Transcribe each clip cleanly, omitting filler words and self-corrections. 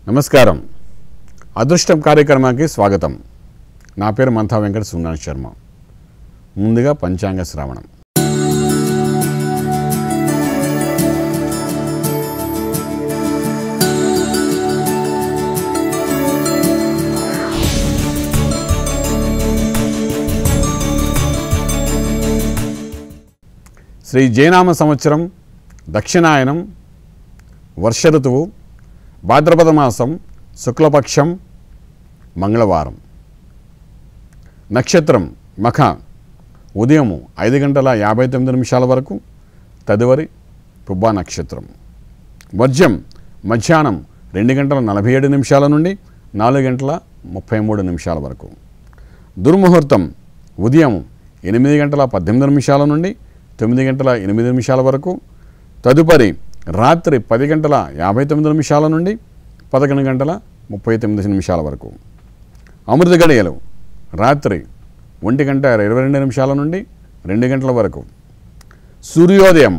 నమస్కారం. అదృష్టం కార్యక్రమానికి స్వాగతం. నా పేరు మంతా వెంకట సుందర శర్మ. ముందుగా పంచాంగ శ్రవణం. శ్రీ జయనామ సంవత్సరం, దక్షిణాయనం, వర్ష ఋతువు, భాద్రపద మాసం, శుక్లపక్షం, మంగళవారం. నక్షత్రం మఖ, ఉదయం 5:59 వరకు, తదుపరి పుబ్బా నక్షత్రం. వర్జ్యం మధ్యాహ్నం 2:47 నుండి 4:33 వరకు. దుర్ముహూర్తం ఉదయం 8:18 నుండి 9:08 వరకు, తదుపరి రాత్రి 10:59 నుండి 11:39 వరకు. అమృత గడియలు రాత్రి 1:22 నుండి 2 గంటల వరకు. సూర్యోదయం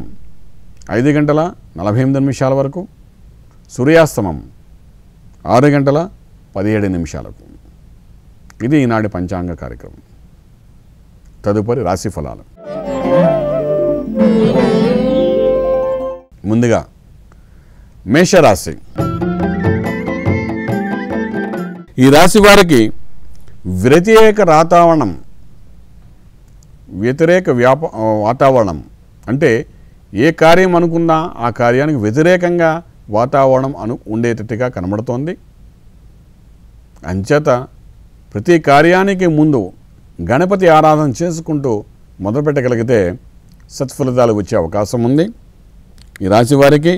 5:48 వరకు, సూర్యాస్తమం 6:17 ఇది ఈనాటి పంచాంగ కార్యక్రమం. తదుపరి రాశి ఫలాలు. ముందుగా మేషరాశి. ఈ రాశి వారికి వ్యతిరేక వాతావరణం అంటే ఏ కార్యం అనుకున్నా ఆ కార్యానికి వ్యతిరేకంగా వాతావరణం ఉండేటట్టుగా కనబడుతోంది. అంచేత ప్రతి కార్యానికి ముందు గణపతి ఆరాధన చేసుకుంటూ మొదలుపెట్టగలిగితే సత్ఫలితాలు వచ్చే అవకాశం ఉంది. ఈ రాశి వారికి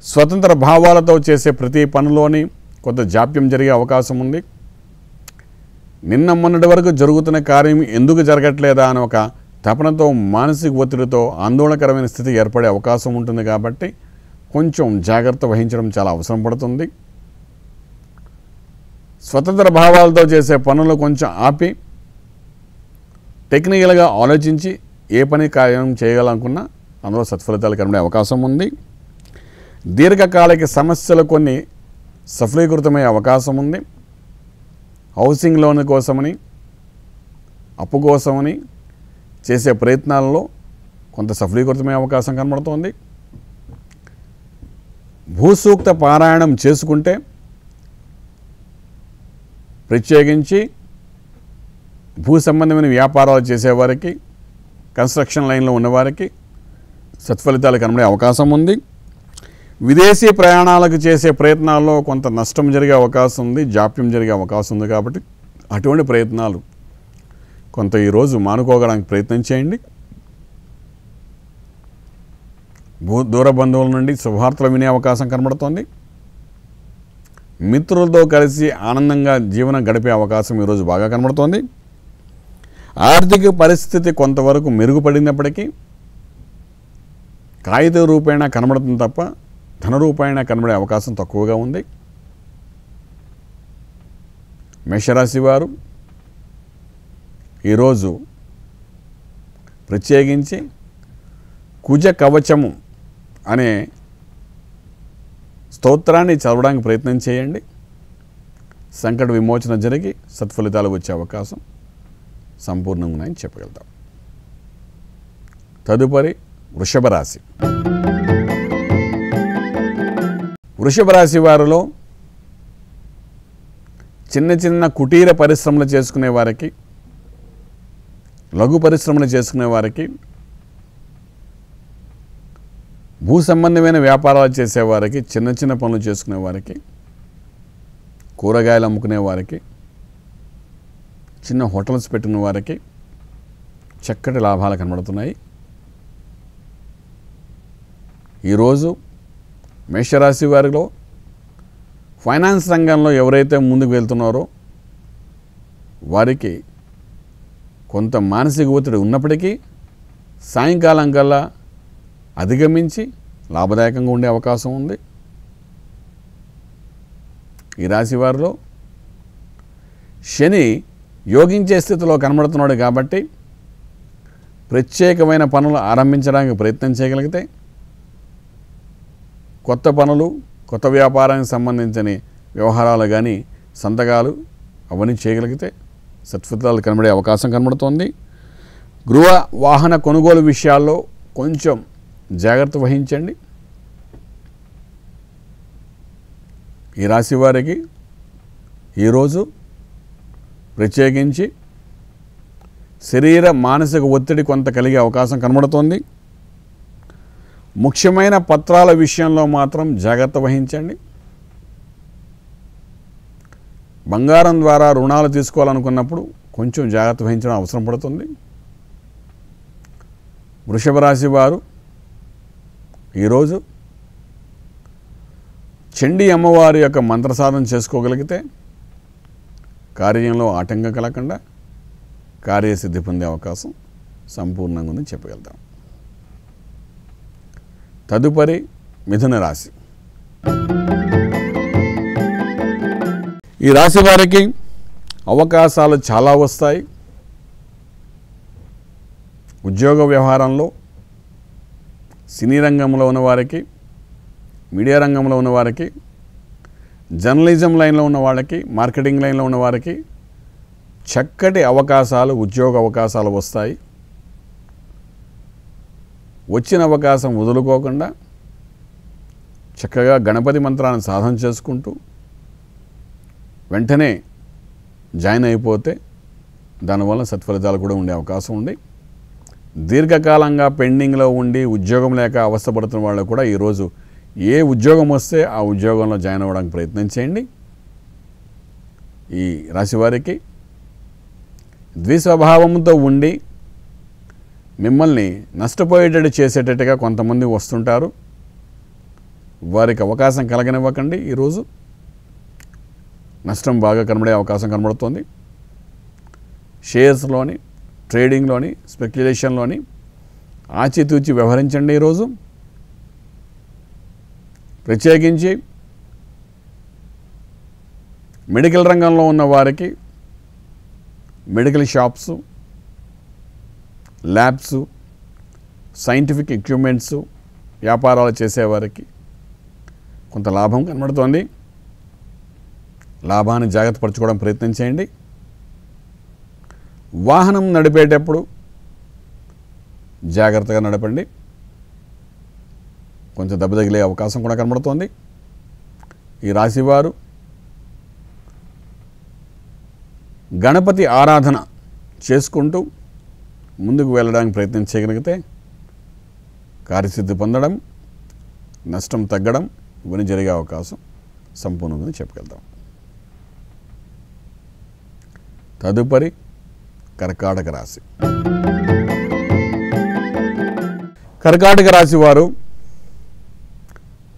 స్వతంత్ర భావాలతో చేసే ప్రతి పనిలోని కొంత జాప్యం జరిగే అవకాశం ఉంది. నిన్న మొన్నటి వరకు జరుగుతున్న కార్యం ఎందుకు జరగట్లేదా అని ఒక తపనతో, మానసిక ఒత్తిడితో ఆందోళనకరమైన స్థితి ఏర్పడే అవకాశం ఉంటుంది. కాబట్టి కొంచెం జాగ్రత్త వహించడం చాలా అవసరం పడుతుంది. స్వతంత్ర భావాలతో చేసే పనులు కొంచెం ఆపి టెక్నికల్గా ఆలోచించి ఏ పని కార్యం చేయాలనుకున్నా అందులో సత్ఫలితాలు కనబడే అవకాశం ఉంది. దీర్ఘకాలిక సమస్యలు కొన్ని సఫలీకృతమయ్యే అవకాశం ఉంది. హౌసింగ్ లోన్ కోసమని, అప్పు కోసమని చేసే ప్రయత్నాలలో కొంత సఫలీకృతమయ్యే అవకాశం కనబడుతోంది. భూసూక్త పారాయణం చేసుకుంటే, ప్రత్యేకించి భూ సంబంధమైన వ్యాపారాలు చేసేవారికి, కన్స్ట్రక్షన్ లైన్లో ఉన్నవారికి సత్ఫలితాలు కనబడే అవకాశం ఉంది. విదేశీ ప్రయాణాలకు చేసే ప్రయత్నాల్లో కొంత నష్టం జరిగే అవకాశం ఉంది, జాప్యం జరిగే అవకాశం ఉంది. కాబట్టి అటువంటి ప్రయత్నాలు కొంత ఈరోజు మానుకోవడానికి ప్రయత్నం చేయండి. దూర బంధువుల నుండి శుభవార్తలు వినే అవకాశం కనబడుతోంది. మిత్రులతో కలిసి ఆనందంగా జీవనం గడిపే అవకాశం ఈరోజు బాగా కనబడుతోంది. ఆర్థిక పరిస్థితి కొంతవరకు మెరుగుపడినప్పటికీ కాగిత రూపేణా కనబడుతుంది తప్ప ధన రూపాయణ కనబడే అవకాశం తక్కువగా ఉంది. మేషరాశి వారు ఈరోజు ప్రత్యేకించి కుజ కవచము అనే స్తోత్రాన్ని చదవడానికి ప్రయత్నం చేయండి. సంకట విమోచన జరిగి సత్ఫలితాలు వచ్చే అవకాశం సంపూర్ణంగా ఉన్నాయని చెప్పగలుగుతాం. తదుపరి వృషభ రాశి. వృషభ రాశి వారిలో చిన్న చిన్న కుటీర పరిశ్రమలు చేసుకునే వారికి, లఘు పరిశ్రమలు చేసుకునే వారికి, భూ సంబంధమైన వ్యాపారాలు చేసేవారికి, చిన్న చిన్న పనులు చేసుకునే వారికి, కూరగాయలు అమ్ముకునే వారికి, చిన్న హోటల్స్ పెట్టుకునే వారికి చక్కటి లాభాలు కనబడుతున్నాయి. ఈరోజు మేషరాశి వారిలో ఫైనాన్స్ రంగంలో ఎవరైతే ముందుకు వెళ్తున్నారో వారికి కొంత మానసిక ఒత్తిడి ఉన్నప్పటికీ సాయంకాలం కల్లా అధిగమించి లాభదాయకంగా ఉండే అవకాశం ఉంది. ఈ రాశి వారిలో శని యోగించే స్థితిలో కనబడుతున్నాడు. కాబట్టి ప్రత్యేకమైన పనులు ఆరంభించడానికి ప్రయత్నం చేయగలిగితే కొత్త పనులు, కొత్త వ్యాపారానికి సంబంధించిన వ్యవహారాలు కానీ సంతకాలు అవన్నీ చేయగలిగితే సత్ఫలితాలు కనబడే అవకాశం కనబడుతోంది. గృహ వాహన కొనుగోలు విషయాల్లో కొంచెం జాగ్రత్త వహించండి. ఈ రాశి వారికి ఈరోజు ప్రత్యేకించి శరీర మానసిక ఒత్తిడి కొంత కలిగే అవకాశం కనబడుతోంది. ముఖ్యమైన పత్రాల విషయంలో మాత్రం జాగ్రత్త వహించండి. బంగారం ద్వారా రుణాలు తీసుకోవాలనుకున్నప్పుడు కొంచెం జాగ్రత్త వహించడం అవసరం పడుతుంది. వృషభ రాశి వారు ఈరోజు చండీ అమ్మవారి యొక్క మంత్ర సాధన చేసుకోగలిగితే కార్యంలో ఆటంకం కలగకుండా కార్యసిద్ధి పొందే అవకాశం సంపూర్ణంగా ఉందని చెప్పగలుగుతాం. తదుపరి మిథున రాశి. ఈ రాశి వారికి అవకాశాలు చాలా వస్తాయి. ఉద్యోగ వ్యవహారంలో సినీ రంగంలో ఉన్నవారికి, మీడియా రంగంలో ఉన్నవారికి, జర్నలిజం లైన్లో ఉన్న వాళ్ళకి, మార్కెటింగ్ లైన్లో ఉన్న వారికి చక్కటి అవకాశాలు, ఉద్యోగ అవకాశాలు వస్తాయి. వచ్చిన అవకాశం వదులుకోకుండా చక్కగా గణపతి మంత్రాన్ని సాధన చేసుకుంటూ వెంటనే జాయిన్ అయిపోతే దానివల్ల సత్ఫలితాలు కూడా ఉండే అవకాశం ఉంది. దీర్ఘకాలంగా పెండింగ్లో ఉండి ఉద్యోగం లేక అవస్థపడుతున్న వాళ్ళు కూడా ఈరోజు ఏ ఉద్యోగం వస్తే ఆ ఉద్యోగంలో జాయిన్ అవ్వడానికి ప్రయత్నం చేయండి. ఈ రాశివారికి ద్విస్వభావంతో ఉండి మిమ్మల్ని నష్టపోయేటట్టు చేసేటట్టుగా కొంతమంది వస్తుంటారు. వారికి అవకాశం కలగనివ్వకండి. ఈరోజు నష్టం బాగా కనబడే అవకాశం కనబడుతుంది. షేర్స్లోని, ట్రేడింగ్లోని, స్పెక్యులేషన్లోని ఆచితూచి వ్యవహరించండి. ఈరోజు ప్రత్యేకించి మెడికల్ రంగంలో ఉన్న వారికి medical shops, labs, scientific equipments వ్యాపారాలు చేసేవారికి కొంత లాభం కనబడుతోంది. లాభాన్ని జాగ్రత్తపరచుకోవడం ప్రయత్నం చేయండి. వాహనం నడిపేటప్పుడు జాగ్రత్తగా నడపండి. కొంచెం దెబ్బ తగిలే అవకాశం కూడా కనబడుతోంది. ఈ రాశివారు గణపతి ఆరాధన చేసుకుంటూ ముందుకు వెళ్ళడానికి ప్రయత్నం చేయగలిగితే కార్యసిద్ధి పొందడం, నష్టం తగ్గడం ఇవన్నీ జరిగే అవకాశం సంపూర్ణంగా చెప్పగలుగుతాం. తదుపరి కర్కాటక రాశి. కర్కాటక రాశి వారు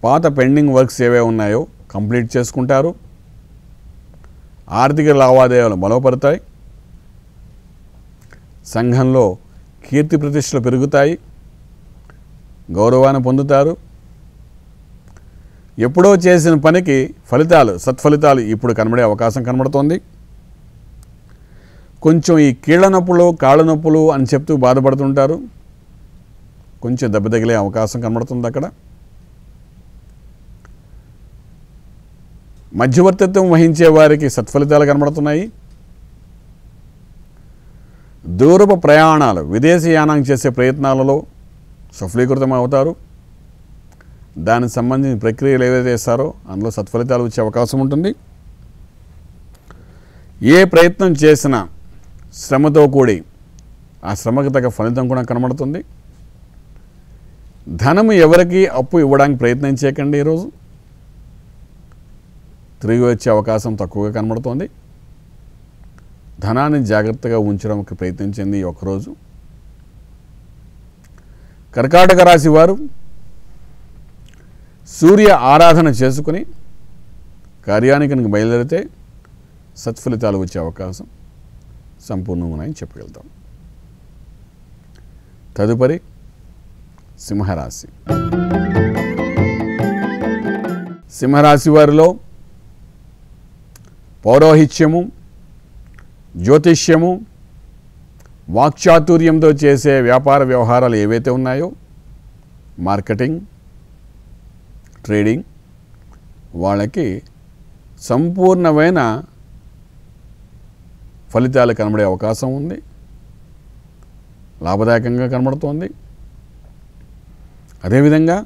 పాత పెండింగ్ వర్క్స్ ఏవే ఉన్నాయో కంప్లీట్ చేసుకుంటారు. ఆర్థిక లావాదేవీలు బలపడతాయి. సంఘంలో కీర్తి ప్రతిష్టలు పెరుగుతాయి. గౌరవాన్ని పొందుతారు. ఎప్పుడో చేసిన పనికి ఫలితాలు, సత్ఫలితాలు ఇప్పుడు కనబడే అవకాశం కనబడుతోంది. కొంచెం ఈ కీళ్ళ నొప్పులు, కాళ్ళ నొప్పులు అని చెప్తూ బాధపడుతుంటారు. కొంచెం దెబ్బ తగిలే అవకాశం కనబడుతుంది. అక్కడ మధ్యవర్తిత్వం వహించే వారికి సత్ఫలితాలు కనబడుతున్నాయి. దూరపు ప్రయాణాలు, విదేశీయానం చేసే ప్రయత్నాలలో సఫలీకృతం అవుతారు. దానికి సంబంధించిన ప్రక్రియలు ఏవైతే చేస్తారో అందులో సత్ఫలితాలు వచ్చే అవకాశం ఉంటుంది. ఏ ప్రయత్నం చేసినా శ్రమతో కూడి ఆ శ్రమకు తగ్గ ఫలితం కూడా కనబడుతుంది. ధనము ఎవరికి అప్పు ఇవ్వడానికి ప్రయత్నం చేయకండి. ఈరోజు తిరిగి వచ్చే అవకాశం తక్కువగా కనబడుతోంది. ధనాన్ని జాగ్రత్తగా ఉంచడానికి ప్రయత్నించింది ఈ ఒక్కరోజు. కర్కాటక రాశి వారు సూర్య ఆరాధన చేసుకుని కార్యానికి కనుక బయలుదేరితే సత్ఫలితాలు వచ్చే అవకాశం సంపూర్ణంగా ఉన్నాయని చెప్పగలుగుతాం. తదుపరి సింహరాశి. సింహరాశి వారిలో పౌరోహిత్యము, జ్యోతిష్యము, వాక్చాతుర్యంతో చేసే వ్యాపార వ్యవహారాలు ఏవైతే ఉన్నాయో, మార్కెటింగ్, ట్రేడింగ్, వాళ్ళకి సంపూర్ణమైన ఫలితాలు కనబడే అవకాశం ఉంది. లాభదాయకంగా కనబడుతోంది. అదేవిధంగా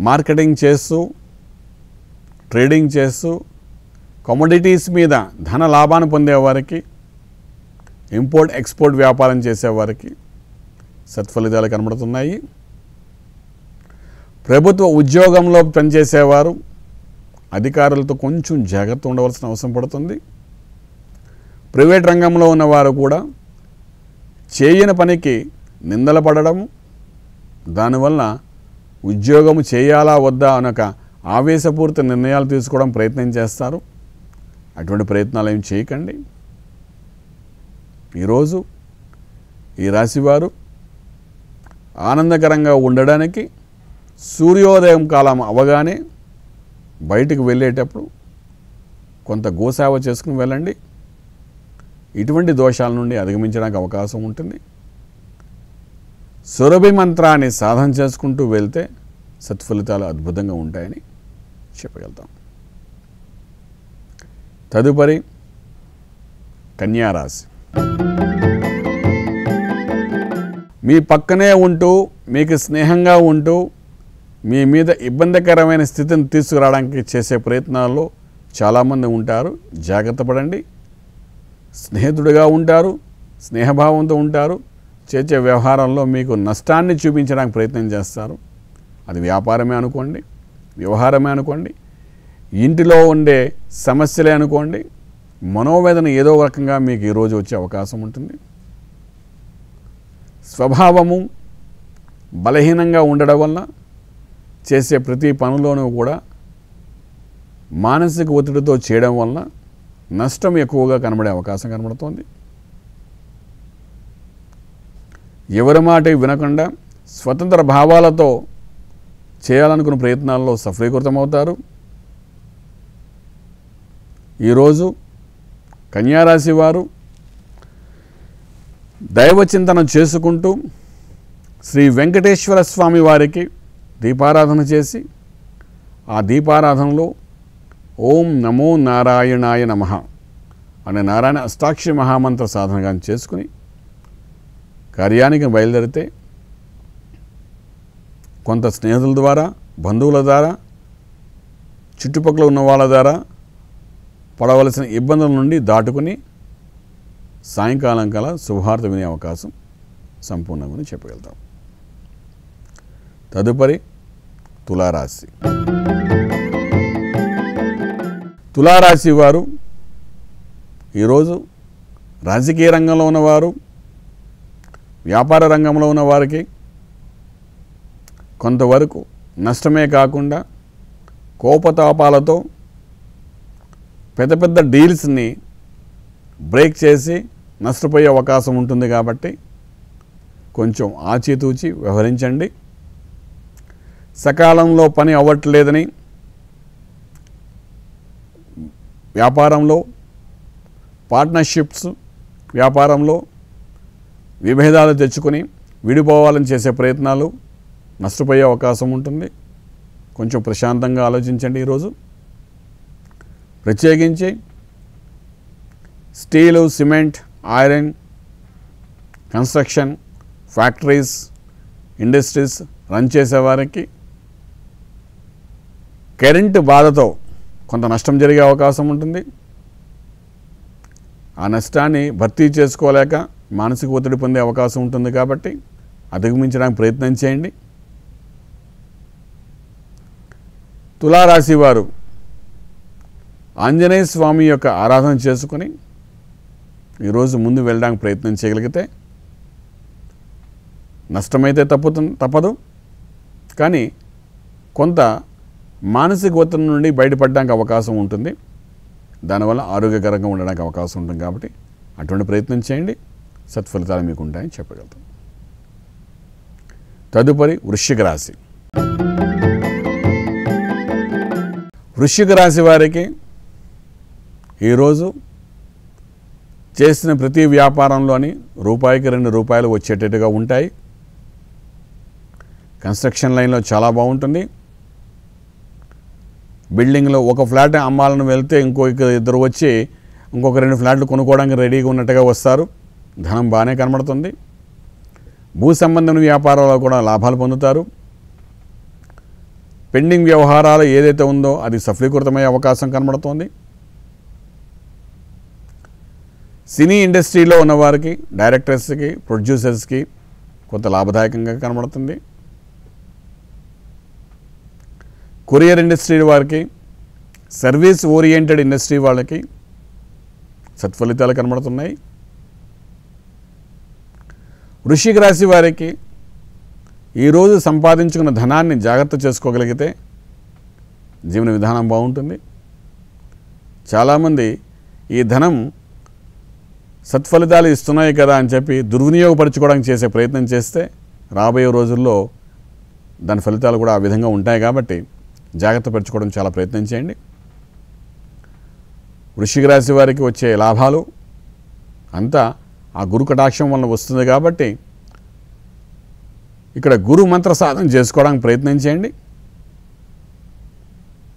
మార్కెటింగ్ చేస్తూ, ట్రేడింగ్ చేస్తూ, కమోడిటీస్ మీద ధన లాభాన్ని పొందేవారికి, ఇంపోర్ట్ ఎక్స్పోర్ట్ వ్యాపారం చేసేవారికి సత్ఫలితాలు కనబడుతున్నాయి. ప్రభుత్వ ఉద్యోగంలో పనిచేసేవారు అధికారులతో కొంచెం జాగ్రత్త ఉండవలసిన అవసరం పడుతుంది. ప్రైవేట్ రంగంలో ఉన్నవారు కూడా చేయని పనికి నిందలు పడడము, దానివల్ల ఉద్యోగము చేయాలా వద్దా అనొక ఆవేశపూరిత నిర్ణయాలు తీసుకోవడం ప్రయత్నం చేస్తారు. అటువంటి ప్రయత్నాలు ఏమి చేయకండి. ఈరోజు ఈ రాశివారు ఆనందకరంగా ఉండడానికి సూర్యోదయం కాలం అవగానే బయటికి వెళ్ళేటప్పుడు కొంత గోసేవ చేసుకుని వెళ్ళండి. ఇటువంటి దోషాల నుండి అధిగమించడానికి అవకాశం ఉంటుంది. సురభి మంత్రాన్ని సాధన చేసుకుంటూ వెళ్తే సత్ఫలితాలు అద్భుతంగా ఉంటాయని చెప్పగలుగుతాం. తదుపరి కన్యారాశి. మీ పక్కనే ఉంటూ, మీకు స్నేహంగా ఉంటూ, మీ మీద ఇబ్బందికరమైన స్థితిని తీసుకురావడానికి చేసే ప్రయత్నాల్లో చాలామంది ఉంటారు. జాగ్రత్త పడండి. స్నేహితుడిగా ఉంటారు, స్నేహభావంతో ఉంటారు. చేసే వ్యవహారంలో మీకు నష్టాన్ని చూపించడానికి ప్రయత్నం చేస్తారు. అది వ్యాపారమే అనుకోండి, వ్యవహారమే అనుకోండి, ఇంటిలో ఉండే సమస్యలే అనుకోండి, మనోవేదన ఏదో రకంగా మీకు ఈరోజు వచ్చే అవకాశం ఉంటుంది. స్వభావము బలహీనంగా ఉండడం వల్ల చేసే ప్రతి పనిలోనూ కూడా మానసిక ఒత్తిడితో చేయడం వల్ల నష్టం ఎక్కువగా కనబడే అవకాశం కనబడుతోంది. ఎవరి మాట వినకుండా స్వతంత్ర భావాలతో చేయాలనుకున్న ప్రయత్నాల్లో సఫలీకృతమవుతారు. ఈరోజు కన్యారాశి వారు దైవచింతన చేసుకుంటూ శ్రీ వెంకటేశ్వర స్వామి వారికి దీపారాధన చేసి, ఆ దీపారాధనలో ఓం నమో నారాయణాయ నమః అనే నారాయణ అష్టాక్షి మహామంత్ర సాధనగా చేసుకుని కార్యానికి బయలుదేరితే కొంత స్నేహితుల ద్వారా, బంధువుల ద్వారా, చుట్టుపక్కల ఉన్న వాళ్ళ ద్వారా పడవలసిన ఇబ్బందుల నుండి దాటుకుని సాయంకాలం కల శుభవార్త వినే అవకాశం సంపూర్ణంగా చెప్పగలుగుతాం. తదుపరి తులారాశి. తులారాశి వారు ఈరోజు రాజకీయ రంగంలో ఉన్నవారు, వ్యాపార రంగంలో ఉన్న వారికి కొంతవరకు నష్టమే కాకుండా కోపతాపాలతో పెద్ద పెద్ద డీల్స్ని బ్రేక్ చేసి నష్టపోయే అవకాశం ఉంటుంది. కాబట్టి కొంచెం ఆచితూచి వ్యవహరించండి. సకాలంలో పని అవ్వట్లేదని వ్యాపారంలో, పార్ట్నర్షిప్స్ వ్యాపారంలో విభేదాలు తెచ్చుకొని విడిపోవాలని చేసే ప్రయత్నాలు నష్టపోయే అవకాశం ఉంటుంది. కొంచెం ప్రశాంతంగా ఆలోచించండి. ఈరోజు ప్రత్యేకించి steel, cement, iron, construction, factories, industries run చేసేవారికి కరెంటు బాధతో కొంత నష్టం జరిగే అవకాశం ఉంటుంది. ఆ నష్టాన్ని భర్తీ చేసుకోలేక మానసిక ఒత్తిడి పొందే అవకాశం ఉంటుంది. కాబట్టి అధిగమించడానికి ప్రయత్నం చేయండి. తులారాశి వారు ఆంజనేయ స్వామి యొక్క ఆరాధన చేసుకుని ఈరోజు ముందు వెళ్ళడానికి ప్రయత్నం చేయగలిగితే నష్టమైతే తప్పదు, కానీ కొంత మానసిక ఒత్తిడి నుండి బయటపడడానికి అవకాశం ఉంటుంది. దానివల్ల ఆరోగ్యకరంగా ఉండడానికి అవకాశం ఉంటుంది. కాబట్టి అటువంటి ప్రయత్నం చేయండి. సత్ఫలితాలు మీకు ఉంటాయని చెప్పగలుగుతాం. తదుపరి వృశ్చిక రాశి. వృశ్చిక రాశి వారికి ఈరోజు చేసిన ప్రతి వ్యాపారంలోని రూపాయికి 2 రూపాయలు వచ్చేటట్టుగా ఉంటాయి. కన్స్ట్రక్షన్ లైన్లో చాలా బాగుంటుంది. బిల్డింగ్లో ఒక ఫ్లాట్ అమ్మాలని వెళ్తే ఇద్దరు వచ్చి ఇంకొక 2 ఫ్లాట్లు కొనుక్కోవడానికి రెడీగా ఉన్నట్టుగా వస్తారు. ధనం బాగానే కనబడుతుంది. భూ సంబంధమైన వ్యాపారాల్లో కూడా లాభాలు పొందుతారు. పెండింగ్ వ్యవహారాలు ఏదైతే ఉందో అది సఫలీకృతమయ్యే అవకాశం కనబడుతోంది. సినీ ఇండస్ట్రీలో ఉన్నవారికి, డైరెక్టర్స్కి, ప్రొడ్యూసర్స్కి కొంత లాభదాయకంగా కనబడుతుంది. కొరియర్ ఇండస్ట్రీ వారికి, సర్వీస్ ఓరియంటెడ్ ఇండస్ట్రీ వాళ్ళకి సత్ఫలితాలు కనబడుతున్నాయి. వృశ్చిక రాశి వారికి ఈరోజు సంపాదించుకున్న ధనాన్ని జాగ్రత్త చేసుకోగలిగితే జీవన విధానం బాగుంటుంది. చాలామంది ఈ ధనం సత్ఫలితాలు ఇస్తున్నాయి కదా అని చెప్పి దుర్వినియోగపరచుకోవడానికి చేసే ప్రయత్నం చేస్తే రాబోయే రోజుల్లో దాని ఫలితాలు కూడా ఆ విధంగా ఉంటాయి. కాబట్టి జాగ్రత్త పరచుకోవడం చాలా ప్రయత్నం చేయండి. వృశ్చిక రాశి వారికి వచ్చే లాభాలు అంతా ఆ గురు కటాక్షం వలన వస్తుంది. కాబట్టి ఇక్కడ గురు మంత్ర సాధన చేసుకోవడానికి ప్రయత్నం చేయండి.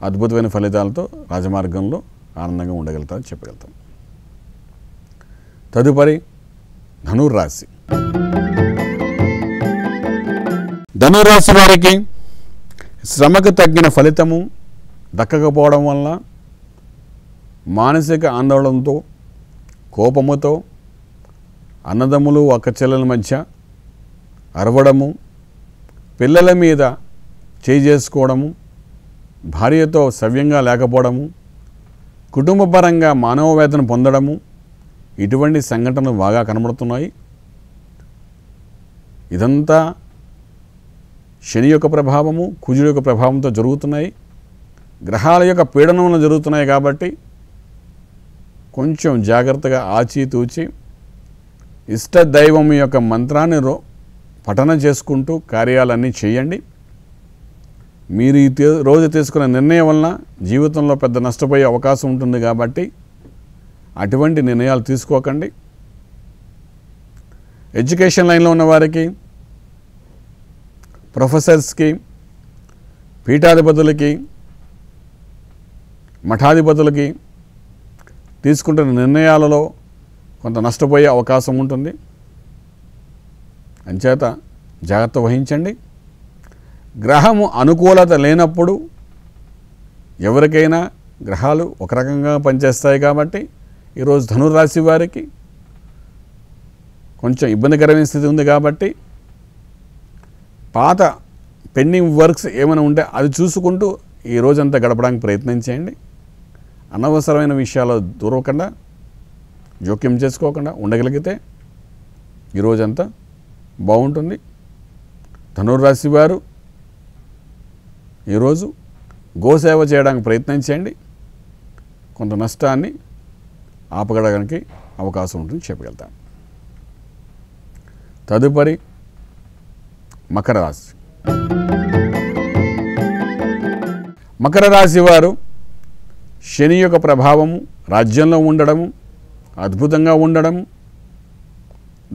అద్భుతమైన ఫలితాలతో రాజమార్గంలో ఆనందంగా ఉండగలుగుతారని చెప్పగలుగుతాం. తదుపరి ధనుర్రాశి. ధనుర్రాశి వారికి శ్రమకు తగ్గిన ఫలితము దక్కకపోవడం వల్ల మానసిక ఆందోళనతో, కోపముతో, అన్నదమ్ములు అక్కచెల్లెల మధ్య అరవడము, పిల్లల మీద చేసుకోవడము, భార్యతో సవ్యంగా లేకపోవడము, కుటుంబపరంగా మానవవేదన పొందడము, ఇటువంటి సంఘటనలు బాగా కనబడుతున్నాయి. ఇదంతా శని యొక్క ప్రభావము, కుజుడి యొక్క ప్రభావంతో జరుగుతున్నాయి. గ్రహాల యొక్క పీడనంలో జరుగుతున్నాయి. కాబట్టి కొంచెం జాగ్రత్తగా ఆచితూచి ఇష్టదైవం యొక్క మంత్రాన్ని పఠన చేసుకుంటూ కార్యాలన్నీ చేయండి. మీరు ఈ రోజు తీసుకున్న నిర్ణయం వలన జీవితంలో పెద్ద నష్టపోయే అవకాశం ఉంటుంది. కాబట్టి అటువంటి నిర్ణయాలు తీసుకోకండి. ఎడ్యుకేషన్ లైన్లో ఉన్నవారికి, ప్రొఫెసర్స్కి, పీఠాధిపతులకి, మఠాధిపతులకి తీసుకుంటున్న నిర్ణయాలలో కొంత నష్టపోయే అవకాశం ఉంటుంది. అంచేత జాగ్రత్త వహించండి. గ్రహము అనుకూలత లేనప్పుడు ఎవరికైనా గ్రహాలు ఒక రకంగా పనిచేస్తాయి. కాబట్టి ఈరోజు ధనుర్రాశి వారికి కొంచెం ఇబ్బందికరమైన స్థితి ఉంది. కాబట్టి పాత పెండింగ్ వర్క్స్ ఏమైనా ఉంటే అది చూసుకుంటూ ఈ రోజంతా గడపడానికి ప్రయత్నం చేయండి. అనవసరమైన విషయాలు దూరకుండా, జోక్యం చేసుకోకుండా ఉండగలిగితే ఈరోజంతా బాగుంటుంది. ధనుర్రాశి వారు ఈరోజు గోసేవ చేయడానికి ప్రయత్నం చేయండి. కొంత నష్టాన్ని ఆపగలడానికి అవకాశం ఉంటుంది చెప్పగలుగుతాం. తదుపరి మకర రాశి. మకర రాశి వారు శని యొక్క ప్రభావము రాజ్యంలో ఉండడము, అద్భుతంగా ఉండడము,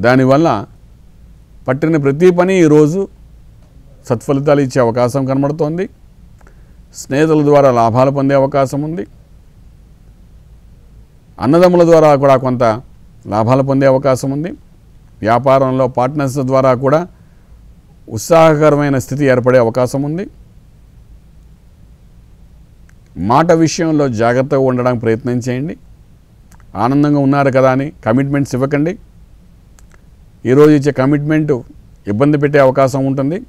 దానివల్ల పట్టిన ప్రతి పని ఈరోజు సత్ఫలితాలు ఇచ్చే అవకాశం కనబడుతోంది. స్నేహితుల ద్వారా లాభాలు పొందే అవకాశం ఉంది. అన్నదమ్ముల ద్వారా కూడా కొంత లాభాలు పొందే అవకాశం ఉంది. వ్యాపారంలో పార్ట్నర్స్ ద్వారా కూడా ఉత్సాహకరమైన స్థితి ఏర్పడే అవకాశం ఉంది. మాట విషయంలో జాగ్రత్తగా ఉండడానికి ప్రయత్నం చేయండి. ఆనందంగా ఉన్నారు కదా అని కమిట్మెంట్స్ ఇవ్వకండి. ఈరోజు ఇచ్చే కమిట్మెంటు ఇబ్బంది పెట్టే అవకాశం ఉంటుంది.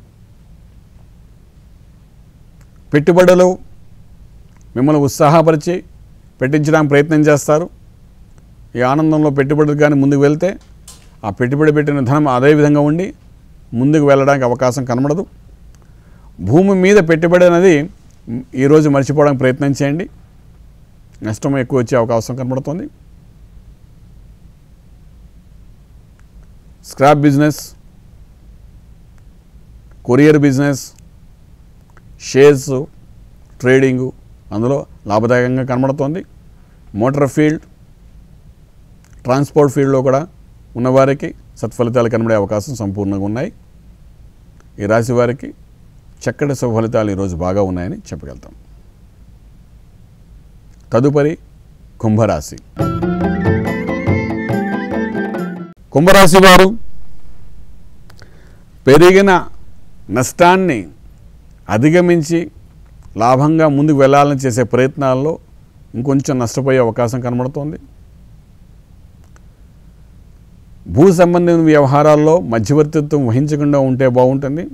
పెట్టుబడులు మిమ్మల్ని ఉత్సాహపరిచి పెట్టించడానికి ప్రయత్నం చేస్తారు. ఈ ఆనందంలో పెట్టుబడులు కానీ ముందుకు వెళ్తే ఆ పెట్టుబడి పెట్టిన ధనం అదే విధంగా ఉండి ముందుకు వెళ్ళడానికి అవకాశం కనబడదు. భూమి మీద పెట్టుబడి అనేది ఈరోజు మర్చిపోవడానికి ప్రయత్నం చేయండి. నష్టం ఎక్కువ వచ్చే అవకాశం కనబడుతుంది. Scrap business, courier business, shares trading అందులో లాభదాయకంగా కనబడుతోంది. మోటార్ ఫీల్డ్, ట్రాన్స్పోర్ట్ ఫీల్డ్లో కూడా ఉన్నవారికి సత్ఫలితాలు కనబడే అవకాశం సంపూర్ణంగా ఉన్నాయి. ఈ రాశి వారికి చక్కటి శుభ ఫలితాలు ఈరోజు బాగా ఉన్నాయని చెప్పగలుగుతాం. తదుపరి కుంభరాశి. కుంభరాశి వారు పెరిగిన నష్టాన్ని అధిగమించి లాభంగా ముందుకు వెళ్ళాలని చేసే ప్రయత్నాల్లో ఇంకొంచెం నష్టపోయే అవకాశం కనబడుతోంది. భూ సంబంధించిన వ్యవహారాల్లో మధ్యవర్తిత్వం వహించకుండా ఉంటే బాగుంటుంది.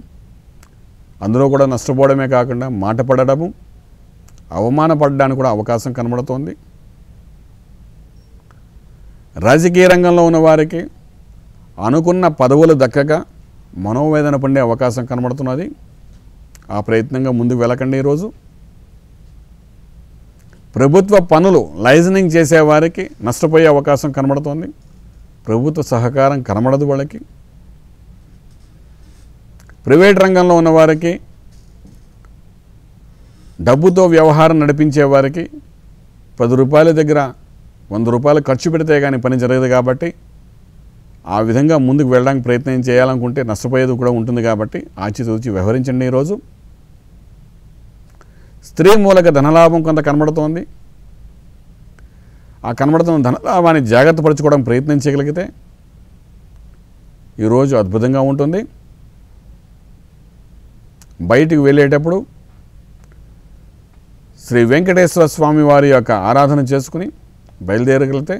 అందులో కూడా నష్టపోవడమే కాకుండా మాట పడడము, అవమానపడడానికి కూడా అవకాశం కనబడుతోంది. రాజకీయ రంగంలో ఉన్న వారికి అనుకున్న పదవులు దక్కక మనోవేదన పడే అవకాశం కనబడుతున్నది. ఆ ప్రయత్నంగా ముందుకు వెళ్ళకండి. ఈరోజు ప్రభుత్వ పనులు లైజనింగ్ చేసేవారికి నష్టపోయే అవకాశం కనబడుతోంది. ప్రభుత్వ సహకారం కనబడదు వాళ్ళకి. ప్రైవేట్ రంగంలో ఉన్నవారికి, డబ్బుతో వ్యవహారం నడిపించే వారికి 10 రూపాయల దగ్గర 100 రూపాయలు ఖర్చు పెడితే కానీ పని జరగదు. కాబట్టి ఆ విధంగా ముందుకు వెళ్ళడానికి ప్రయత్నం చేయాలనుకుంటే నష్టపోయేది కూడా ఉంటుంది. కాబట్టి ఆచితూచి వ్యవహరించండి. ఈరోజు స్త్రీ మూలక ధనలాభం కొంత కనబడుతోంది. ఆ కనబడుతున్న ధనలాభాన్ని జాగ్రత్త పరచుకోవడం ప్రయత్నం చేయగలిగితే ఈరోజు అద్భుతంగా ఉంటుంది. బయటికి వెళ్ళేటప్పుడు శ్రీ వెంకటేశ్వర స్వామి వారి యొక్క ఆరాధన చేసుకుని బయలుదేరగలిగితే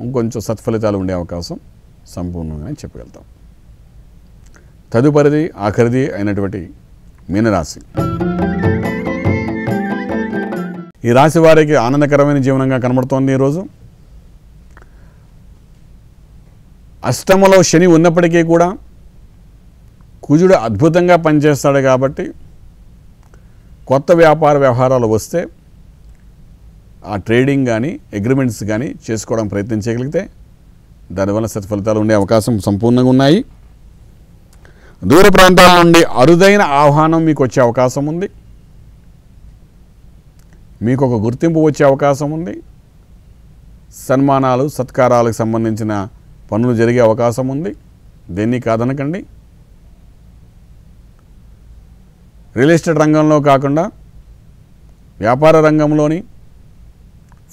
ఇంకొంచెం సత్ఫలితాలు ఉండే అవకాశం సంపూర్ణంగానే చెప్పగలుగుతాం. తదుపరిది ఆఖరిది అయినటువంటి మీనరాశి. ఈ రాశి వారికి ఆనందకరమైన జీవనంగా కనబడుతోంది. ఈరోజు అష్టమలో శని ఉన్నప్పటికీ కూడా కుజుడు అద్భుతంగా పనిచేస్తాడు. కాబట్టి కొత్త వ్యాపార వ్యవహారాలు వస్తే ఆ ట్రేడింగ్ కానీ అగ్రిమెంట్స్ కానీ చేసుకోవడం ప్రయత్నం చేయగలిగితే దానివల్ల సత్ఫలితాలు ఉండే అవకాశం సంపూర్ణంగా ఉన్నాయి. దూర ప్రాంతాల నుండి అరుదైన ఆహ్వానం మీకు వచ్చే అవకాశం ఉంది. మీకు ఒక గుర్తింపు వచ్చే అవకాశం ఉంది. సన్మానాలు సత్కారాలకు సంబంధించిన పనులు జరిగే అవకాశం ఉంది. దేన్ని కాదనకండి. రియల్ ఎస్టేట్ రంగంలో కాకుండా వ్యాపార రంగంలోని,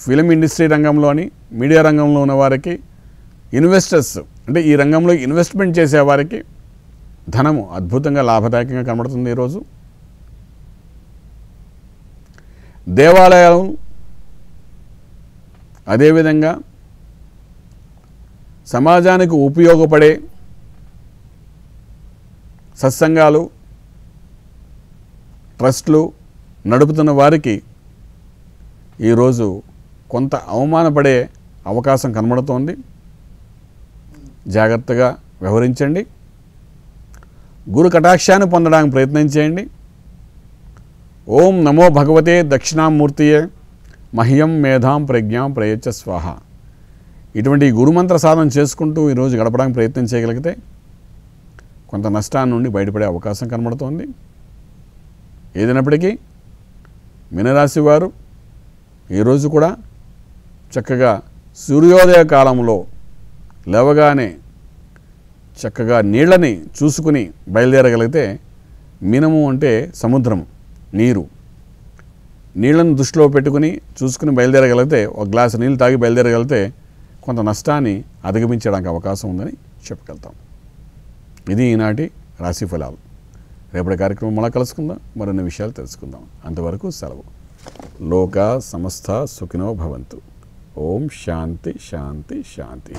ఫిలిం ఇండస్ట్రీ రంగంలోని, మీడియా రంగంలో ఉన్న వారికి, ఇన్వెస్టర్స్ అంటే ఈ రంగంలో ఇన్వెస్ట్మెంట్ చేసేవారికి ధనము అద్భుతంగా లాభదాయకంగా కనబడుతుంది. ఈరోజు దేవాలయాలు, అదేవిధంగా సమాజానికి ఉపయోగపడే సత్సంగాలు, ట్రస్టులు నడుపుతున్న వారికి ఈరోజు కొంత అవమానపడే అవకాశం కనబడుతోంది. జాగ్రత్తగా వ్యవహరించండి. గురు కటాక్షాన్ని పొందడానికి ప్రయత్నం చేయండి. ఓం నమో భగవతే దక్షిణామూర్తియే మహ్యం మేధాం ప్రజ్ఞాం ప్రయచ్చ స్వాహ. ఇటువంటి గురుమంత్ర సాధన చేసుకుంటూ ఈరోజు గడపడానికి ప్రయత్నం చేయగలిగితే కొంత నష్టాన్ని నుండి బయటపడే అవకాశం కనబడుతోంది. ఏదైనప్పటికీ మీనరాశి వారు ఈరోజు కూడా చక్కగా సూర్యోదయ కాలంలో లేవగానే చక్కగా నీళ్ళని చూసుకుని బయలుదేరగలిగితే, మీనము అంటే సముద్రం, నీరు, నీళ్లను దృష్టిలో పెట్టుకుని చూసుకుని బయలుదేరగలిగితే, ఒక గ్లాసు నీళ్ళు తాగి బయలుదేరగలిగితే కొంత నష్టాన్ని అధిగమించడానికి అవకాశం ఉందని చెప్పగలుగుతాం. ఇది ఈనాటి రాశి ఫలాలు. రేపటి కార్యక్రమం మళ్ళీ కలుసుకుందాం, మరిన్ని విషయాలు తెలుసుకుందాం. అంతవరకు సెలవు. లోకా సమస్త సుఖినో భవంతు. ఓం శాంతి శాంతి శాంతి.